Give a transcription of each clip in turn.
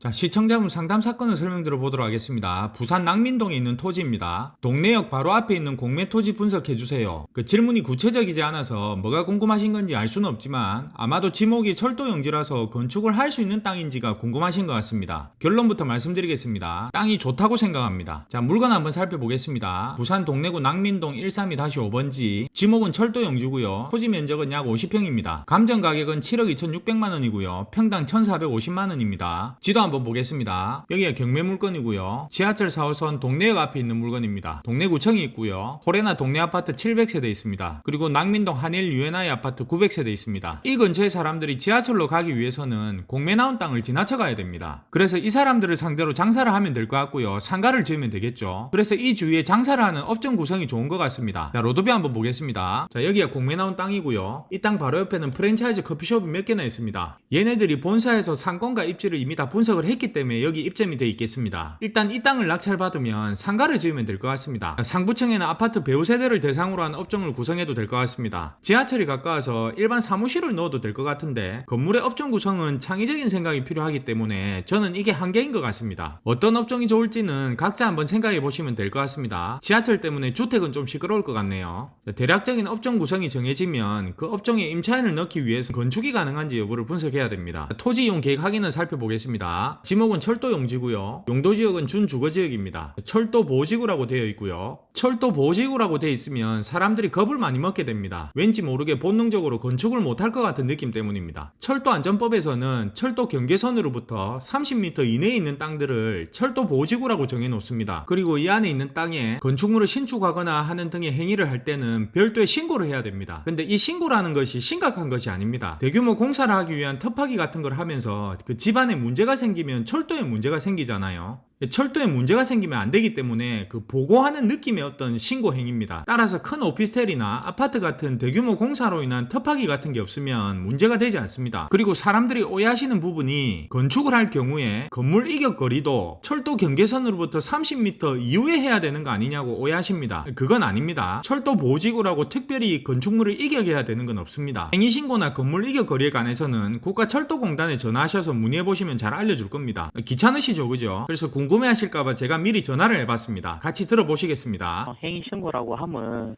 자, 시청자분 상담 사건을 설명드려 보도록 하겠습니다. 부산 낭민동에 있는 토지입니다. 동네역 바로 앞에 있는 공매 토지 분석해주세요. 그 질문이 구체적이지 않아서 뭐가 궁금하신 건지 알 수는 없지만 아마도 지목이 철도 용지라서 건축을 할 수 있는 땅인지가 궁금하신 것 같습니다. 결론부터 말씀드리겠습니다. 땅이 좋다고 생각합니다. 자, 물건 한번 살펴보겠습니다. 부산 동래구 낭민동 132-5번지, 지목은 철도 용지고요. 토지 면적은 약 50평입니다. 감정 가격은 7억 2,600만원이고요. 평당 1,450만원입니다. 지도 한번 보겠습니다. 여기가 경매 물건이고요. 지하철 4호선 동래역 앞에 있는 물건입니다. 동래구청이 있고요. 호래나 동래 아파트 700세대 있습니다. 그리고 낭민동 한일 유엔아이 아파트 900세대 있습니다. 이 근처의 사람들이 지하철로 가기 위해서는 공매 나온 땅을 지나쳐 가야 됩니다. 그래서 이 사람들을 상대로 장사를 하면 될 것 같고요. 상가를 지으면 되겠죠. 그래서 이 주위에 장사를 하는 업종 구성이 좋은 것 같습니다. 자, 로드뷰 한번 보겠습니다. 자, 여기가 공매 나온 땅이고요. 이 땅 바로 옆에는 프랜차이즈 커피숍이 몇 개나 있습니다. 얘네들이 본사에서 상권과 입지를 이미 다 분석을 했기 때문에 여기 입점이 되어 있겠습니다. 일단 이 땅을 낙찰받으면 상가를 지으면 될 것 같습니다. 상부층에는 아파트 배우 세대를 대상으로 한 업종을 구성해도 될 것 같습니다. 지하철이 가까워서 일반 사무실을 넣어도 될 것 같은데 건물의 업종 구성은 창의적인 생각이 필요하기 때문에 저는 이게 한계인 것 같습니다. 어떤 업종이 좋을지는 각자 한번 생각해 보시면 될 것 같습니다. 지하철 때문에 주택은 좀 시끄러울 것 같네요. 대략적인 업종 구성이 정해지면 그 업종에 임차인을 넣기 위해서 건축이 가능한지 여부를 분석해야 됩니다. 토지 이용 계획 확인을 살펴보겠습니다. 지목은 철도 용지고요. 용도지역은 준주거지역입니다. 철도 보호지구라고 되어 있고요. 철도 보호지구라고 되어 있으면 사람들이 겁을 많이 먹게 됩니다. 왠지 모르게 본능적으로 건축을 못할 것 같은 느낌 때문입니다. 철도 안전법에서는 철도 경계선으로부터 30m 이내에 있는 땅들을 철도 보호지구라고 정해 놓습니다. 그리고 이 안에 있는 땅에 건축물을 신축하거나 하는 등의 행위를 할 때는 별도의 신고를 해야 됩니다. 근데 이 신고라는 것이 심각한 것이 아닙니다. 대규모 공사를 하기 위한 터파기 같은 걸 하면서 그 집안에 문제가 생기면 철도에 문제가 생기잖아요. 철도에 문제가 생기면 안 되기 때문에 그 보고하는 느낌의 어떤 신고 행위입니다. 따라서 큰 오피스텔이나 아파트 같은 대규모 공사로 인한 터파기 같은 게 없으면 문제가 되지 않습니다. 그리고 사람들이 오해하시는 부분이 건축을 할 경우에 건물 이격거리도 철도 경계선으로부터 30m 이후에 해야 되는 거 아니냐고 오해하십니다. 그건 아닙니다. 철도 보호지구라고 특별히 건축물을 이격해야 되는 건 없습니다. 행위신고나 건물 이격거리에 관해서는 국가철도공단에 전화하셔서 문의해보시면 잘 알려줄 겁니다. 귀찮으시죠, 그죠? 그래서 궁금해하실까봐 제가 미리 전화를 해봤습니다. 같이 들어보시겠습니다. 행위신고라고 하면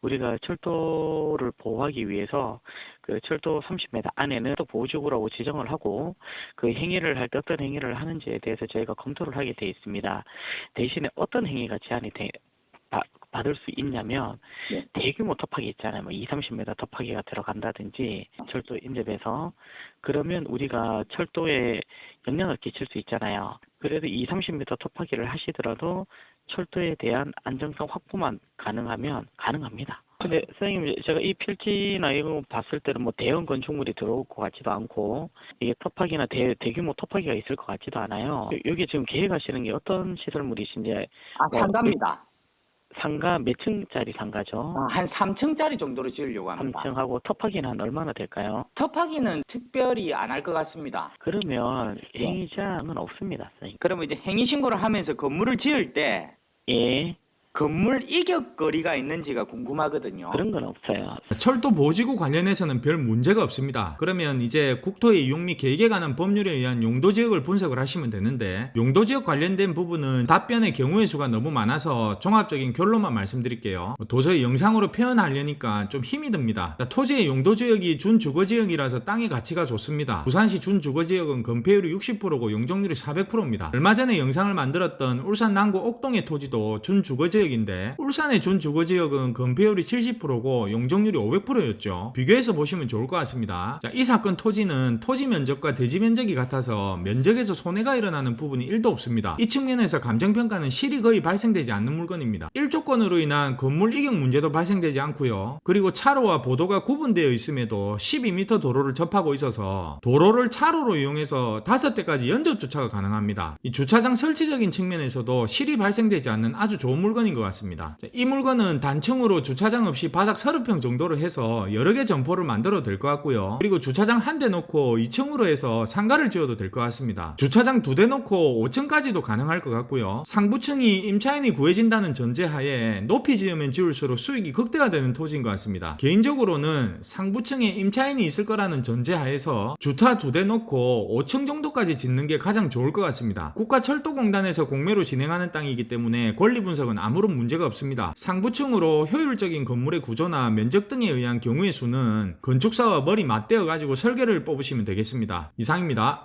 우리가 철도를 보호하기 위해서 그 철도 30m 안에는 또 보호지구라고 지정을 하고 그 행위를 할 때 어떤 행위를 하는지에 대해서 저희가 검토를 하게 돼 있습니다. 대신에 어떤 행위가 제한이 받을 수 있냐면 대규모 터파기 있잖아요. 뭐 20-30m 터파기가 들어간다든지 철도 인접해서 그러면 우리가 철도에 영향을 끼칠 수 있잖아요. 그래도 20-30m 터파기를 하시더라도 철도에 대한 안정성 확보만 가능하면 가능합니다. 근데 선생님, 제가 이 필지나 이거 봤을 때는 뭐 대형 건축물이 들어올 것 같지도 않고 이게 터파기나 대규모 터파기가 있을 것 같지도 않아요. 여기 지금 계획하시는 게 어떤 시설물이신지? 상가입니다. 상가 몇 층짜리 상가죠? 한 3층짜리 정도로 지으려고 합니다. 3층하고 터파기는 한 얼마나 될까요? 터파기는 특별히 안 할 것 같습니다. 그러면 행위 제한은 없습니다, 선생님. 그러면 이제 행위신고를 하면서 건물을 지을 때 예. 건물 이격거리가 있는지가 궁금하거든요. 그런 건 없어요. 철도 보호지구 관련해서는 별 문제가 없습니다. 그러면 이제 국토의 이용 및 계획에 관한 법률에 의한 용도지역을 분석을 하시면 되는데, 용도지역 관련된 부분은 답변의 경우의 수가 너무 많아서 종합적인 결론만 말씀드릴게요. 도저히 영상으로 표현하려니까 좀 힘이 듭니다. 토지의 용도지역이 준주거지역이라서 땅의 가치가 좋습니다. 부산시 준주거지역은 건폐율이 60%고 용적률이 400%입니다. 얼마 전에 영상을 만들었던 울산 남구 옥동의 토지도 준주거지역 인데 울산의 준주거지역은 건폐율이 70%고 용적률이 500%였죠. 비교해서 보시면 좋을 것 같습니다. 자, 이 사건 토지는 토지 면적과 대지 면적이 같아서 면적에서 손해가 일어나는 부분이 1도 없습니다. 이 측면에서 감정평가는 실이 거의 발생되지 않는 물건입니다. 일조권으로 인한 건물 이격 문제도 발생되지 않고요. 그리고 차로와 보도가 구분되어 있음에도 12m 도로를 접하고 있어서 도로를 차로로 이용해서 5대까지 연접 주차가 가능합니다. 이 주차장 설치적인 측면에서도 실이 발생되지 않는 아주 좋은 물건이 물건인 것 같습니다. 자, 이 물건은 단층으로 주차장 없이 바닥 30평 정도로 해서 여러 개 점포를 만들어도 될 것 같고요. 그리고 주차장 한 대 놓고 2층으로 해서 상가를 지어도 될 것 같습니다. 주차장 2대 놓고 5층까지도 가능할 것 같고요. 상부층이 임차인이 구해진다는 전제하에 높이 지으면 지을수록 수익이 극대화되는 토지인 것 같습니다. 개인적으로는 상부층에 임차인이 있을 거라는 전제하에서 주차 2대 놓고 5층 정도까지 짓는 게 가장 좋을 것 같습니다. 국가철도공단에서 공매로 진행하는 땅이기 때문에 권리 분석은 아무런 문제가 없습니다. 상부층으로 효율적인 건물의 구조나 면적 등에 의한 경우의 수는 건축사와 머리 맞대어 가지고 설계를 뽑으시면 되겠습니다. 이상입니다.